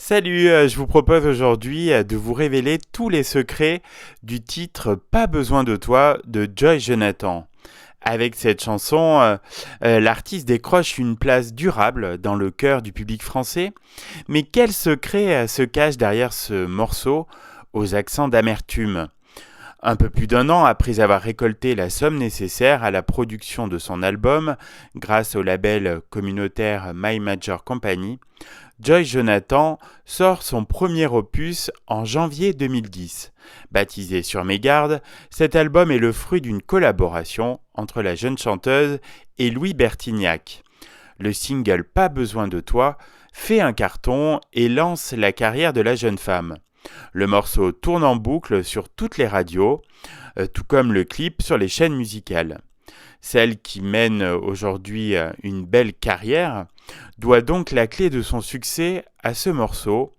Salut, je vous propose aujourd'hui de vous révéler tous les secrets du titre Pas besoin de toi de Joy Jonathan. Avec cette chanson, l'artiste décroche une place durable dans le cœur du public français. Mais quel secret se cache derrière ce morceau aux accents d'amertume? Un peu plus d'un an après avoir récolté la somme nécessaire à la production de son album, grâce au label communautaire My Major Company, Joy Jonathan sort son premier opus en janvier 2010. Baptisé Sur mes gardes, cet album est le fruit d'une collaboration entre la jeune chanteuse et Louis Bertignac. Le single Pas besoin de toi fait un carton et lance la carrière de la jeune femme. Le morceau tourne en boucle sur toutes les radios, tout comme le clip sur les chaînes musicales. Celle qui mène aujourd'hui une belle carrière doit donc la clé de son succès à ce morceau,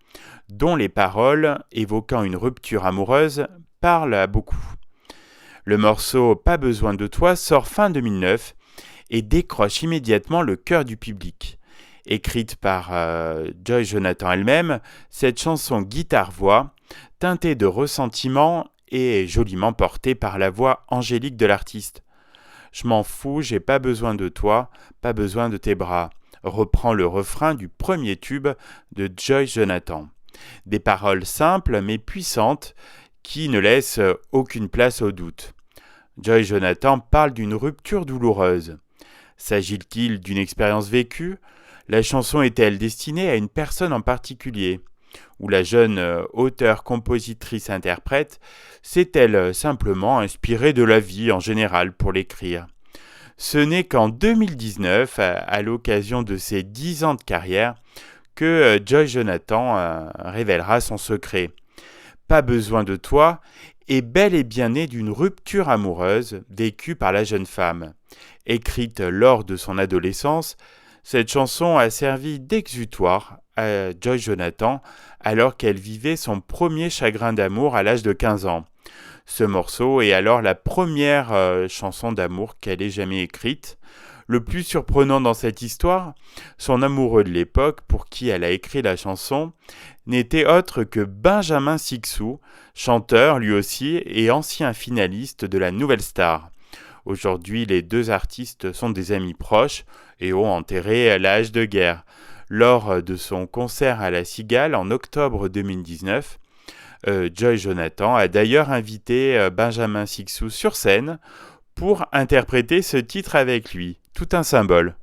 dont les paroles, évoquant une rupture amoureuse, parlent à beaucoup. Le morceau Pas besoin de toi sort fin 2009 et décroche immédiatement le cœur du public. Écrite par Joy Jonathan elle-même, cette chanson guitare-voix, teintée de ressentiment, est joliment portée par la voix angélique de l'artiste. Je m'en fous, j'ai pas besoin de toi, pas besoin de tes bras, reprend le refrain du premier tube de Joy Jonathan. Des paroles simples mais puissantes qui ne laissent aucune place au doute. Joy Jonathan parle d'une rupture douloureuse. S'agit-il d'une expérience vécue? La chanson est-elle destinée à une personne en particulier? Ou la jeune auteure-compositrice-interprète s'est-elle simplement inspirée de la vie en général pour l'écrire? Ce n'est qu'en 2019, à l'occasion de ses 10 ans de carrière, que Joy Jonathan révélera son secret. Pas besoin de toi est bel et bien né d'une rupture amoureuse vécue par la jeune femme. Écrite lors de son adolescence, cette chanson a servi d'exutoire à Joy Jonathan alors qu'elle vivait son premier chagrin d'amour à l'âge de 15 ans. Ce morceau est alors la première chanson d'amour qu'elle ait jamais écrite. Le plus surprenant dans cette histoire, son amoureux de l'époque pour qui elle a écrit la chanson n'était autre que Benjamin Sixou, chanteur lui aussi et ancien finaliste de la Nouvelle Star. Aujourd'hui, les deux artistes sont des amis proches et ont enterré la hache de guerre. Lors de son concert à la Cigale en octobre 2019, Joy Jonathan a d'ailleurs invité Benjamin Sixou sur scène pour interpréter ce titre avec lui. Tout un symbole.